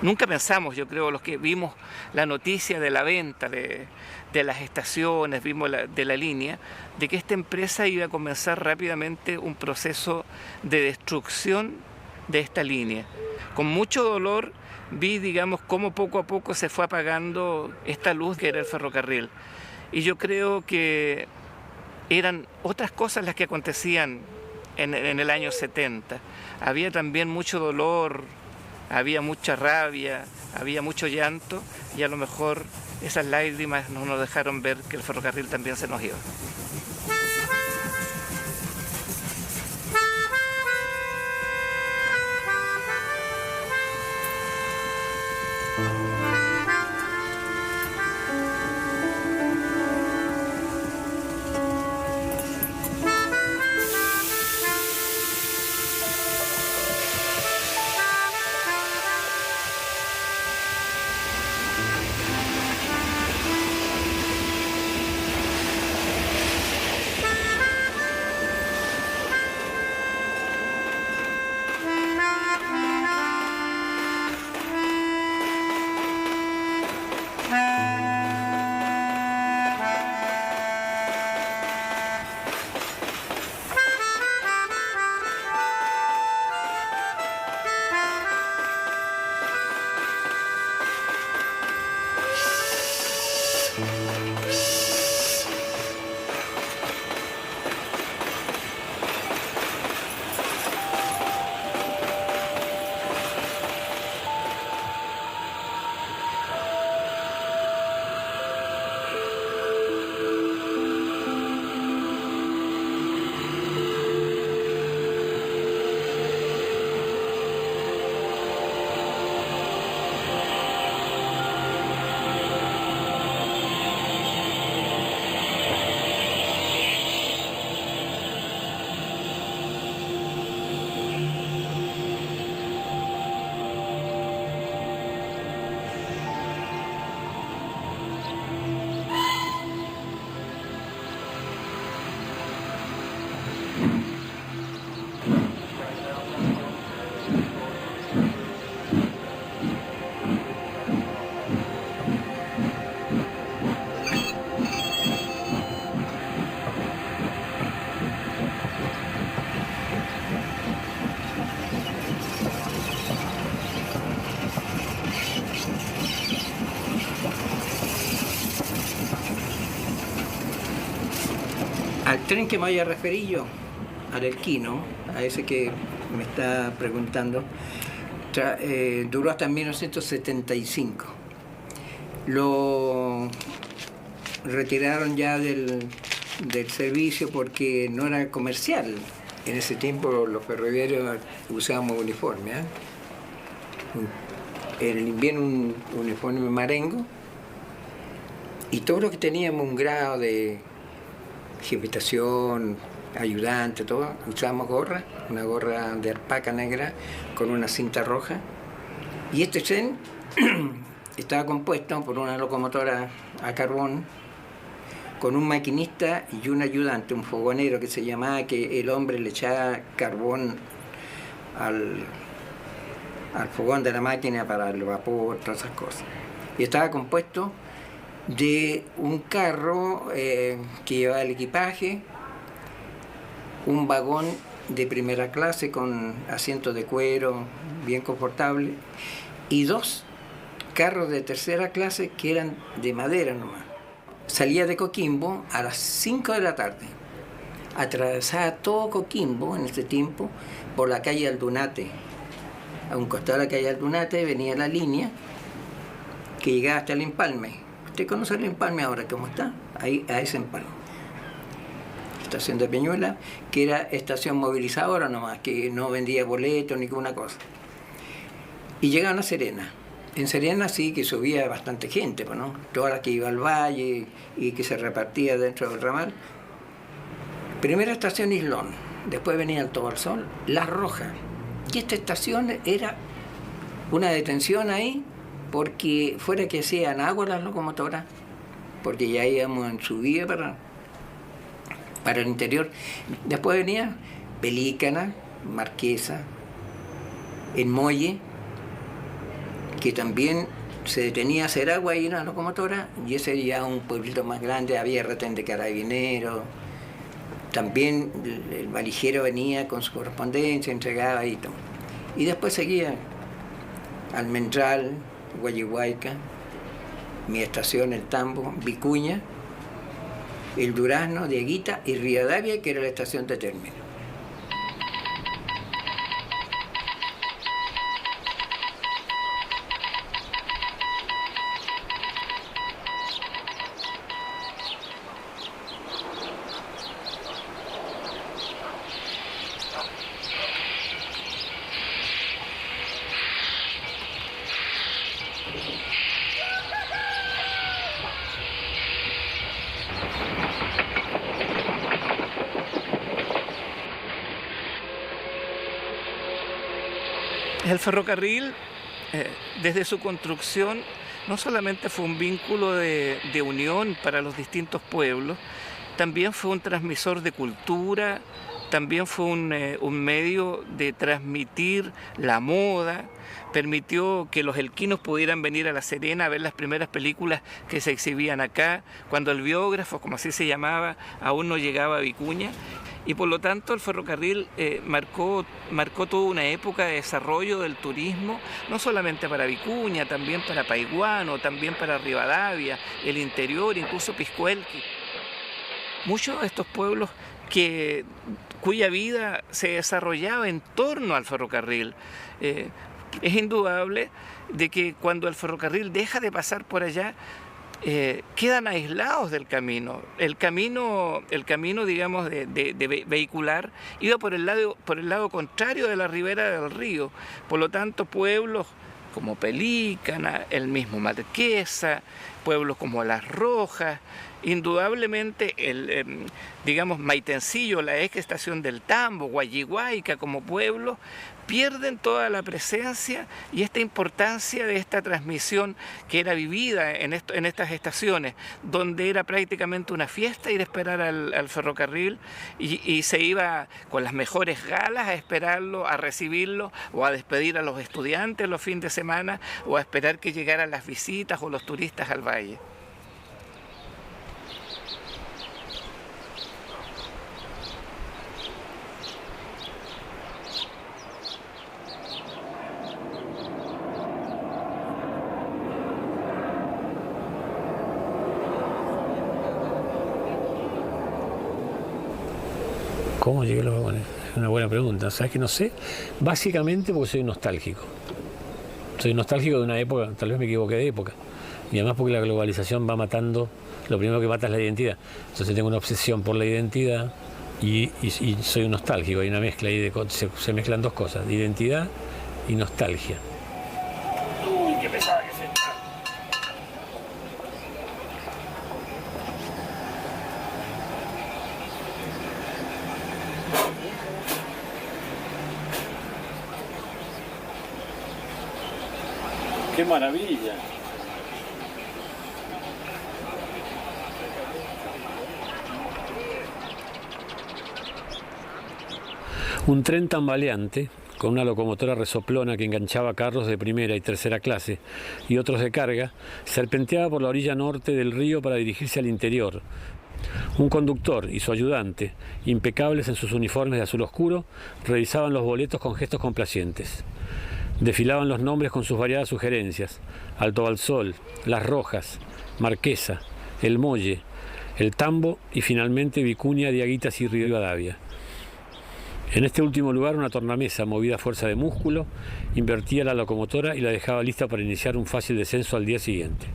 Nunca pensamos, yo creo, los que vimos la noticia de la venta de las estaciones, vimos de la línea, de que esta empresa iba a comenzar rápidamente un proceso de destrucción de esta línea. Con mucho dolor vi, digamos, cómo poco a poco se fue apagando esta luz que era el ferrocarril. Y yo creo que eran otras cosas las que acontecían en el año 70. Había también mucho dolor, había mucha rabia, había mucho llanto, y a lo mejor esas lágrimas no nos dejaron ver que el ferrocarril también se nos iba. Al tren que me voy a referir yo, al Elquino, a ese que me está preguntando, duró hasta 1975. Lo retiraron ya del servicio porque no era comercial. En ese tiempo los ferroviarios usábamos uniforme, ¿eh? En el invierno un uniforme marengo, y todo lo que teníamos un grado de jefe-estación, ayudante, todo, usábamos gorra, una gorra de alpaca negra con una cinta roja. Y este tren estaba compuesto por una locomotora a carbón, con un maquinista y un ayudante, un fogonero que se llamaba, que el hombre le echaba carbón al fogón de la máquina para el vapor, todas esas cosas. Y estaba compuesto de un carro que llevaba el equipaje, un vagón de primera clase con asientos de cuero bien confortable, y dos carros de tercera clase que eran de madera nomás. Salía de Coquimbo a las 5 de la tarde, atravesaba todo Coquimbo en este tiempo por la calle Aldunate. A un costado de la calle Aldunate venía la línea que llegaba hasta el Empalme. ¿Usted conoce el Empalme ahora cómo está? Ahí, a ese Empalme. Estación de Peñuela, que era estación movilizadora nomás, que no vendía boletos ni ninguna cosa. Y llegaban a Serena. En Serena sí que subía bastante gente, ¿no? Toda la que iba al valle y que se repartía dentro del ramal. Primera estación Islón, después venía el Tobar Sol, Las Rojas. Y esta estación era una detención ahí, porque fuera que hacían agua las locomotoras, porque ya íbamos en subida para el interior. Después venía Pelícana, Marquesa, El Molle, que también se detenía a hacer agua ahí en la locomotora, y ese era ya un pueblito más grande, había retén de carabineros, también el valijero venía con su correspondencia, entregaba y todo. Y después seguía Almendral, Guayihuayca, mi estación, el Tambo, Vicuña, el Durazno, Dieguita y Rivadavia, que era la estación de término. El ferrocarril, desde su construcción, no solamente fue un vínculo de unión para los distintos pueblos, también fue un transmisor de cultura, también fue un medio de transmitir la moda, permitió que los elquinos pudieran venir a La Serena a ver las primeras películas que se exhibían acá, cuando el biógrafo, como así se llamaba, aún no llegaba a Vicuña. Y por lo tanto el ferrocarril marcó toda una época de desarrollo del turismo, no solamente para Vicuña, también para Paiguano, también para Rivadavia, el interior, incluso Piscuelqui. Muchos de estos pueblos cuya vida se desarrollaba en torno al ferrocarril. Es indudable de que cuando el ferrocarril deja de pasar por allá, quedan aislados del camino. El camino digamos, de vehicular iba por el lado contrario de la ribera del río. Por lo tanto, pueblos como Pelícana, el mismo Marquesa, pueblos como Las Rojas, indudablemente digamos, Maitencillo, la ex estación del Tambo, Guayihuayca como pueblo, pierden toda la presencia y esta importancia de esta transmisión que era vivida en estas estaciones, donde era prácticamente una fiesta ir a esperar al ferrocarril y se iba con las mejores galas a esperarlo, a recibirlo o a despedir a los estudiantes los fines de semana o a esperar que llegaran las visitas o los turistas al valle. ¿Cómo llegué a los vagones? Es una buena pregunta. ¿Sabes que no sé? Básicamente porque soy nostálgico. Soy nostálgico de una época, tal vez me equivoqué de época. Y además porque la globalización va matando, lo primero que mata es la identidad. Entonces tengo una obsesión por la identidad y soy un nostálgico. Hay una mezcla ahí, se mezclan dos cosas, identidad y nostalgia. Uy, qué pesada que se está. ¡Qué maravilla! Un tren tambaleante, con una locomotora resoplona que enganchaba carros de primera y tercera clase y otros de carga, serpenteaba por la orilla norte del río para dirigirse al interior. Un conductor y su ayudante, impecables en sus uniformes de azul oscuro, revisaban los boletos con gestos complacientes. Desfilaban los nombres con sus variadas sugerencias: Alto Balsol, Las Rojas, Marquesa, El Molle, El Tambo y finalmente Vicuña, Diaguitas y Rivadavia. En este último lugar, una tornamesa movida a fuerza de músculo invertía la locomotora y la dejaba lista para iniciar un fácil descenso al día siguiente.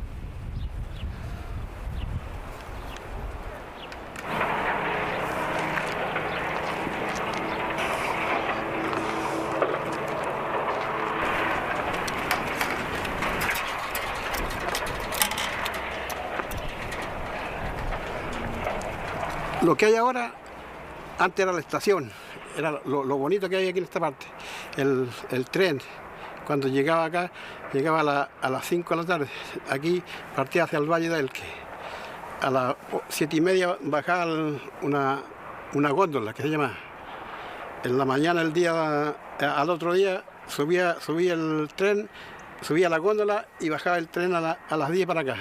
Lo que hay ahora, antes era la estación, era lo bonito que hay aquí en esta parte. El tren, cuando llegaba acá, llegaba a las 5 de la tarde. Aquí partía hacia el Valle del Elqui. A las 7:30 bajaba una góndola que se llama. En la mañana, al otro día, subía el tren subía la góndola y bajaba el tren a las 10 para acá.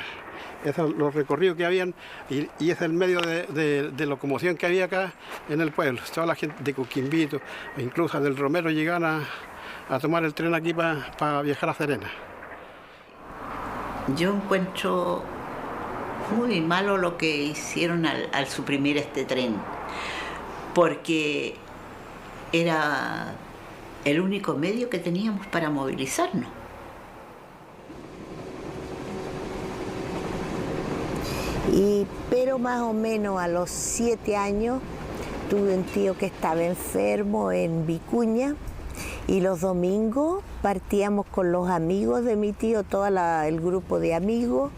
Esos son los recorridos que habían y ese es el medio de locomoción que había acá en el pueblo. Toda la gente de Coquimbito, incluso del Romero, llegaban a tomar el tren aquí para viajar a Serena. Yo encuentro muy malo lo que hicieron al suprimir este tren, porque era el único medio que teníamos para movilizarnos. Pero más o menos a los 7 años tuve un tío que estaba enfermo en Vicuña y los domingos partíamos con los amigos de mi tío, todo el grupo de amigos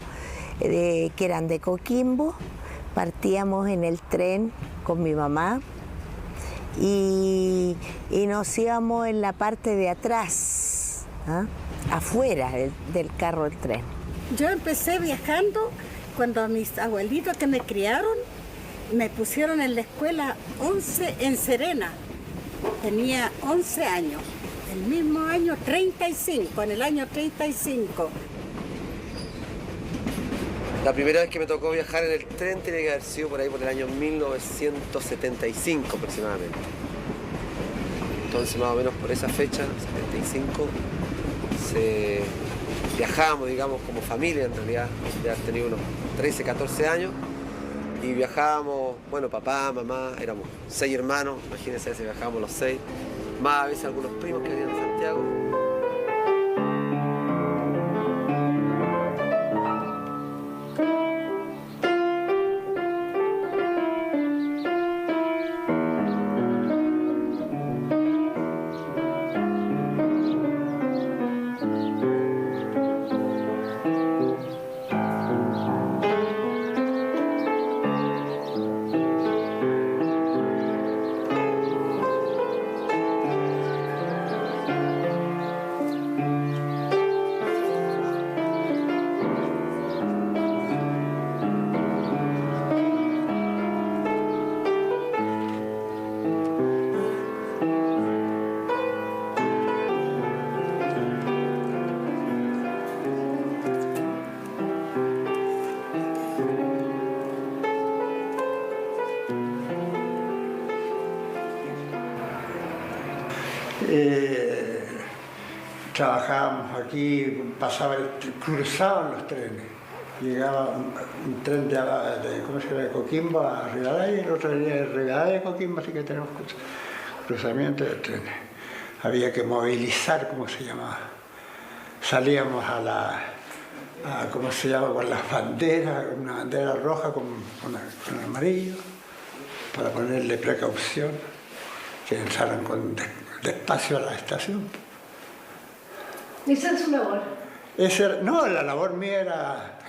que eran de Coquimbo, partíamos en el tren con mi mamá y nos íbamos en la parte de atrás, afuera del carro del tren. Yo empecé viajando cuando mis abuelitos que me criaron me pusieron en la escuela 11 en Serena. Tenía 11 años, el mismo año 35, en el año 35. La primera vez que me tocó viajar en el tren tiene que haber sido por ahí por el año 1975 aproximadamente. Entonces más o menos por esa fecha, 75, viajábamos, digamos, como familia en realidad, de haber tenido unos 13, 14 años, y viajábamos, bueno, papá, mamá, éramos 6 hermanos, imagínense, si viajábamos los 6, más a veces algunos primos que venían de Santiago. Trabajábamos aquí, cruzaban los trenes. Llegaba un tren de Coquimbo a Rivadavia y el otro venía de Rivadavia a Coquimbo, así que tenemos cruzamiento de trenes. Había que movilizar, como se llamaba. Salíamos ¿cómo se llama? Con las banderas, una bandera roja con amarillo, para ponerle precaución, que entraran despacio a la estación. ¿Esa es su labor? No, la labor mía era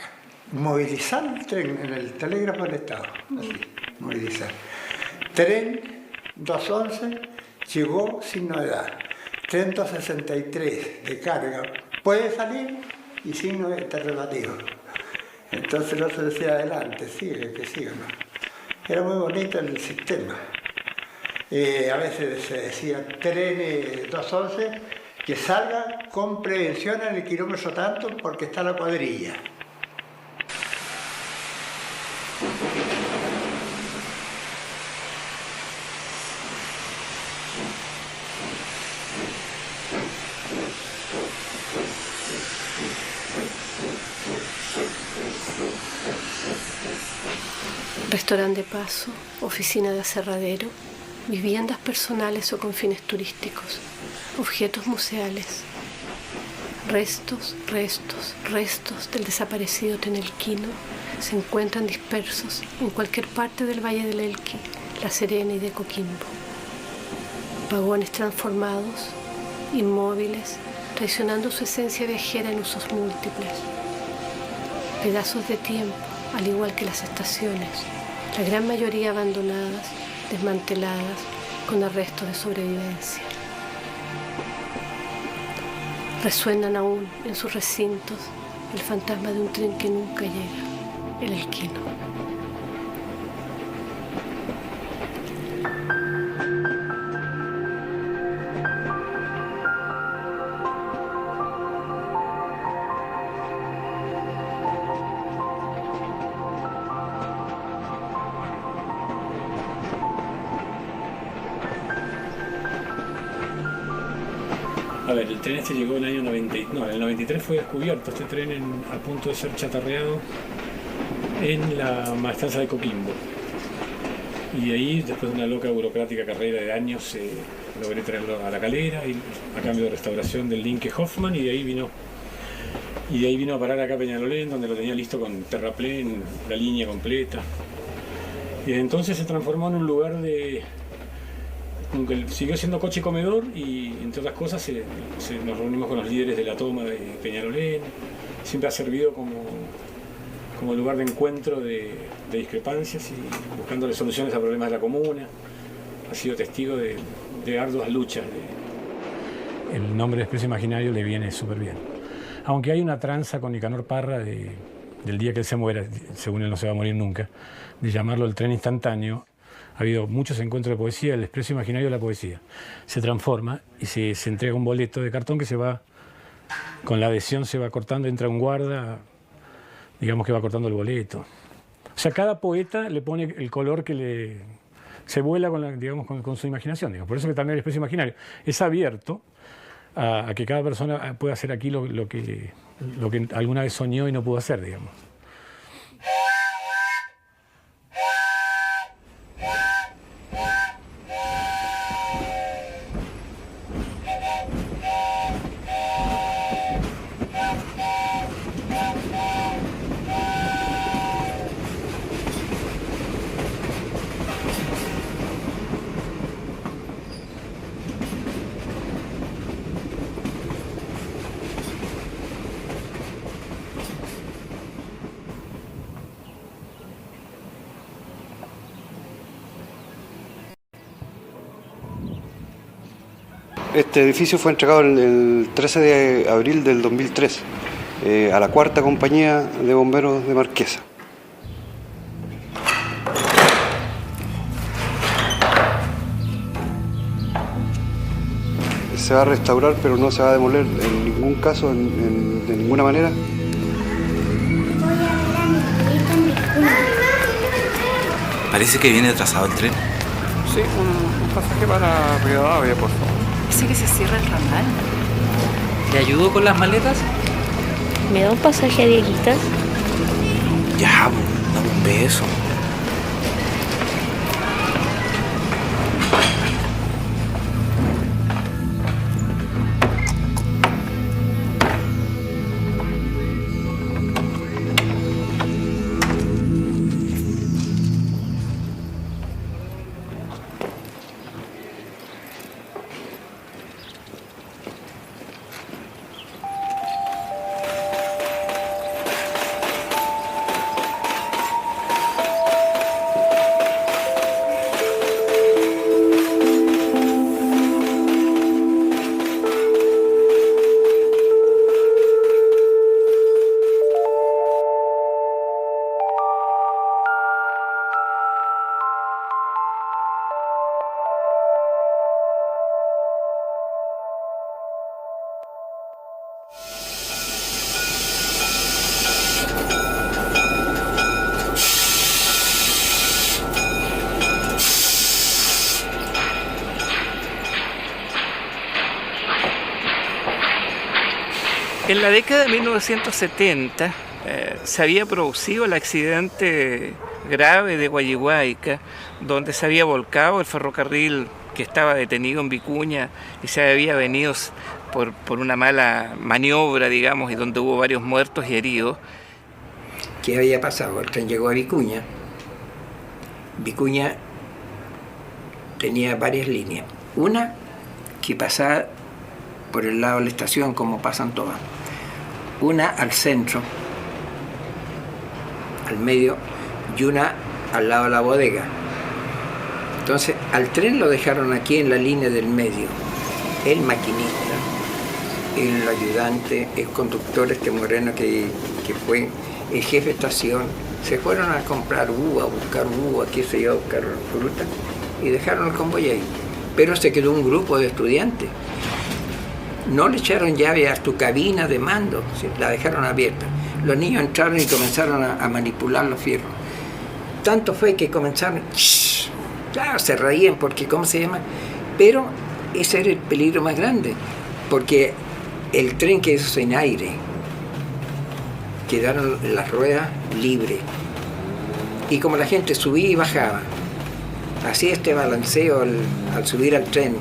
movilizar el tren en el telégrafo del Estado, así, movilizar. Tren 211 llegó sin novedad. Tren 263 de carga puede salir y signo interrogativo. Entonces el otro decía adelante, sigue, que siga, ¿no? Era muy bonito el sistema. A veces se decía tren 211 que salga con prevención en el kilómetro tanto porque está la cuadrilla. Restaurante de paso, oficina de aserradero, viviendas personales o con fines turísticos, objetos museales, restos del desaparecido Tenelquino se encuentran dispersos en cualquier parte del Valle del Elqui, La Serena y de Coquimbo. Vagones transformados, inmóviles, traicionando su esencia viajera en usos múltiples. Pedazos de tiempo, al igual que las estaciones, la gran mayoría abandonadas, desmanteladas, con arrestos de sobrevivencia. Resuenan aún en sus recintos el fantasma de un tren que nunca llega, el Elquino. A ver, el tren este llegó en el año 90, no, en el 93 fue descubierto este tren a punto de ser chatarreado en la maestranza de Coquimbo. Y ahí, después de una loca burocrática carrera de años, logré traerlo a La Calera y a cambio de restauración del Linke Hoffman, y de ahí vino a parar acá a Peñalolén, donde lo tenía listo con terraplén, la línea completa. Y desde entonces se transformó en un lugar de... Aunque siguió siendo coche y comedor, y entre otras cosas nos reunimos con los líderes de la toma de Peñalolén. Siempre ha servido como lugar de encuentro de discrepancias y buscándole soluciones a problemas de la comuna. Ha sido testigo de arduas luchas. El nombre de Expreso Imaginario le viene súper bien. Aunque hay una tranza con Nicanor Parra del día que él se muera, según él no se va a morir nunca, de llamarlo el tren instantáneo. Ha habido muchos encuentros de poesía, el Expreso Imaginario de la poesía. Se transforma y se entrega un boleto de cartón que se va, con la adhesión se va cortando, entra un guarda, digamos que va cortando el boleto. O sea, cada poeta le pone el color que se vuela con su imaginación. Digamos. Por eso que también el Expreso Imaginario es abierto a que cada persona pueda hacer aquí lo que alguna vez soñó y no pudo hacer, digamos. Este edificio fue entregado el 13 de abril del 2003 a la 4ª Compañía de Bomberos de Marquesa. Se va a restaurar, pero no se va a demoler en ningún caso, de ninguna manera. Parece que viene atrasado el tren. Sí, un pasaje para Rivadavia, por favor. Dice que se cierra el ramal. ¿Le ayudo con las maletas? ¿Me da un pasaje a Dieguitas? Ya, dame un beso. En la década de 1970 se había producido el accidente grave de Guayihuayca, donde se había volcado el ferrocarril que estaba detenido en Vicuña y se había venido por una mala maniobra, digamos, y donde hubo varios muertos y heridos. ¿Qué había pasado? El tren llegó a Vicuña. Vicuña tenía varias líneas. Una que pasaba por el lado de la estación, como pasan todas. Una al centro, al medio, y una al lado de la bodega. Entonces, al tren lo dejaron aquí en la línea del medio. El maquinista, el ayudante, el conductor, moreno que fue el jefe de estación, se fueron a comprar uva, a buscar uva, qué sé yo, a buscar fruta, y dejaron el convoy ahí. Pero se quedó un grupo de estudiantes. No le echaron llave a tu cabina de mando, la dejaron abierta. Los niños entraron y comenzaron a manipular los fierros. Tanto fue que comenzaron, claro, se reían porque, ¿cómo se llama? Pero ese era el peligro más grande, porque el tren quedó sin aire, quedaron las ruedas libres. Y como la gente subía y bajaba, hacía este balanceo al subir al tren,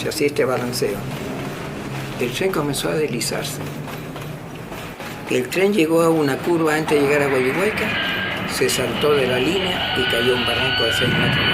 se hacía este balanceo, el tren comenzó a deslizarse. El tren llegó a una curva antes de llegar a Guayihuayca, se saltó de la línea y cayó a un barranco de 6 metros.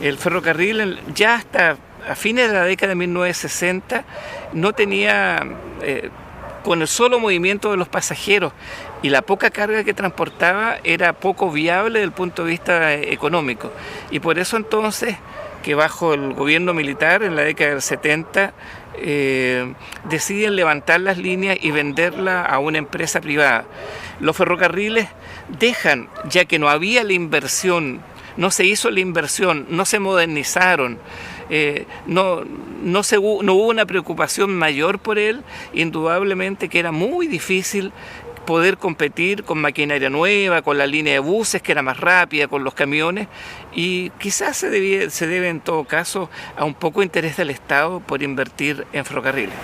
El ferrocarril ya hasta a fines de la década de 1960 no tenía, con el solo movimiento de los pasajeros y la poca carga que transportaba, era poco viable desde el punto de vista económico. Y por eso entonces, que bajo el gobierno militar en la década del 70, deciden levantar las líneas y venderlas a una empresa privada. Los ferrocarriles dejan, ya que no había la inversión, no se hizo la inversión, no se modernizaron, no hubo una preocupación mayor por él, indudablemente que era muy difícil poder competir con maquinaria nueva, con la línea de buses que era más rápida, con los camiones, y quizás se debe en todo caso a un poco interés del Estado por invertir en ferrocarriles.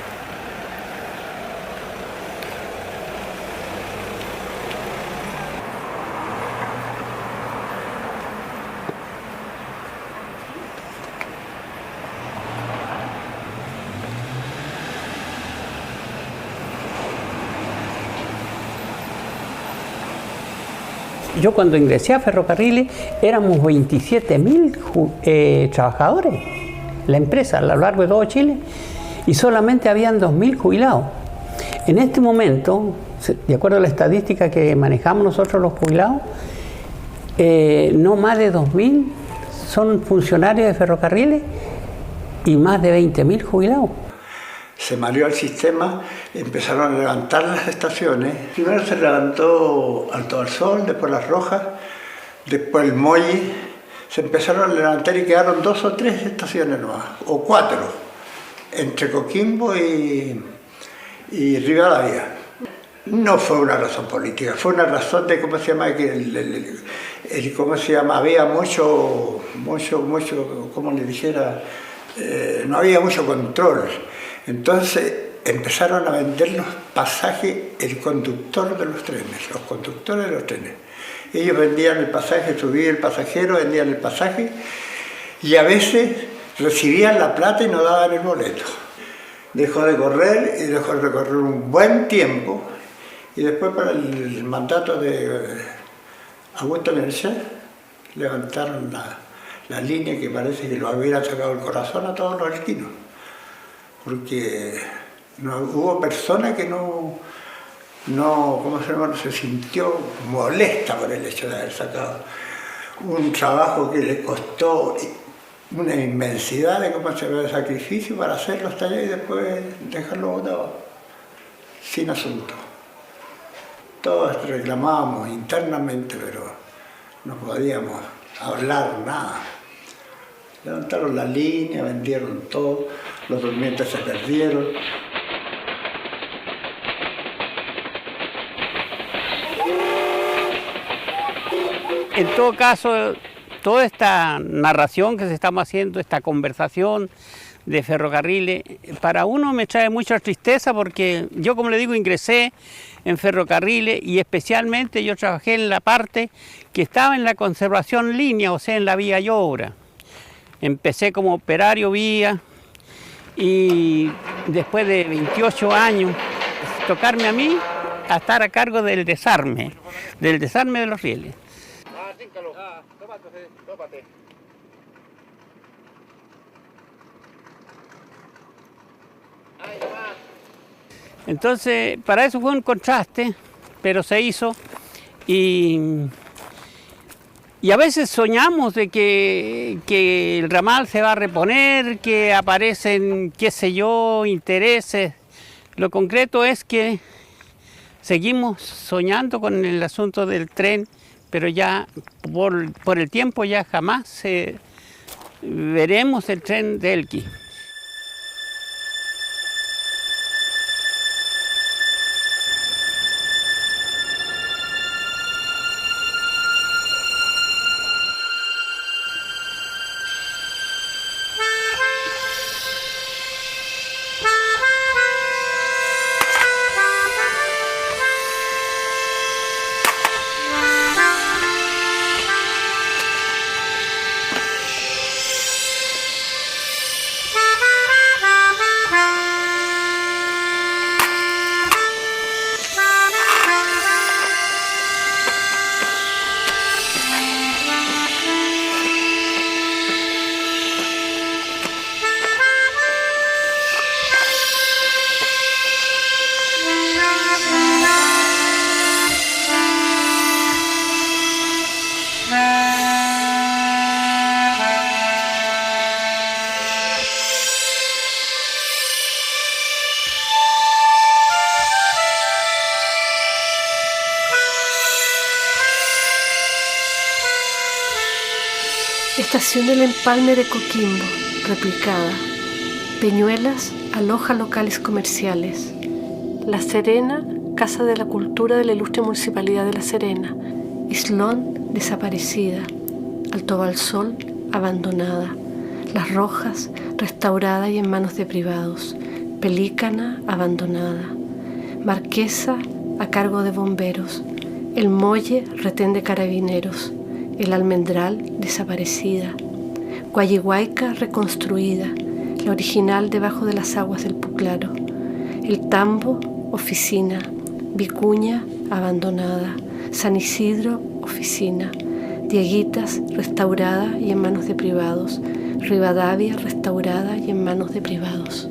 Yo cuando ingresé a Ferrocarriles éramos 27.000 trabajadores, la empresa a lo largo de todo Chile, y solamente habían 2.000 jubilados. En este momento, de acuerdo a la estadística que manejamos nosotros los jubilados, no más de 2.000 son funcionarios de Ferrocarriles y más de 20.000 jubilados. Se mareó el sistema, empezaron a levantar las estaciones. Primero se levantó Alto del Sol, después Las Rojas, después el Molli. Se empezaron a levantar y quedaron 2 o 3 estaciones nuevas, o 4, entre Coquimbo y Rivadavia. No fue una razón política, fue una razón de, ¿cómo se llama? Que ¿cómo se llama? Había mucho, ¿cómo le dijera? No había mucho control. Entonces empezaron a vender los pasajes, el conductor de los trenes, los conductores de los trenes. Ellos vendían el pasaje, subía el pasajero, vendían el pasaje y a veces recibían la plata y no daban el boleto. Dejó de correr y dejó de recorrer un buen tiempo y después para el mandato de Augusto Pinochet levantaron la línea que parece que lo hubiera sacado el corazón a todos los argentinos. Porque hubo personas que se sintió molesta por el hecho de haber sacado un trabajo que le costó una inmensidad de sacrificio para hacerlo hasta allá y después dejarlo botado, sin asunto. Todos reclamábamos internamente, pero no podíamos hablar nada. Levantaron la línea, vendieron todo, los durmientes se perdieron. En todo caso, toda esta narración que se estamos haciendo, esta conversación de Ferrocarriles, para uno me trae mucha tristeza porque yo, como le digo, ingresé en Ferrocarriles y especialmente yo trabajé en la parte que estaba en la conservación línea, o sea, en la vía y obra. Empecé como operario vía y después de 28 años tocarme a mí a estar a cargo del desarme de los rieles. Entonces, para eso fue un contraste, pero se hizo y Y a veces soñamos de que el ramal se va a reponer, que aparecen, qué sé yo, intereses. Lo concreto es que seguimos soñando con el asunto del tren, pero ya por el tiempo ya jamás veremos el tren de Elqui. Estación del Empalme de Coquimbo, replicada. Peñuelas aloja locales comerciales. La Serena, Casa de la Cultura de la Ilustre Municipalidad de La Serena. Islón, desaparecida. Alto Balsol, abandonada. Las Rojas, restaurada y en manos de privados. Pelícana, abandonada. Marquesa, a cargo de bomberos. El Molle, retén de carabineros. El Almendral, desaparecida. Guayihuayca, reconstruida. La original debajo de las aguas del Puclaro. El Tambo, oficina. Vicuña, abandonada. San Isidro, oficina. Dieguitas, restaurada y en manos de privados. Rivadavia, restaurada y en manos de privados.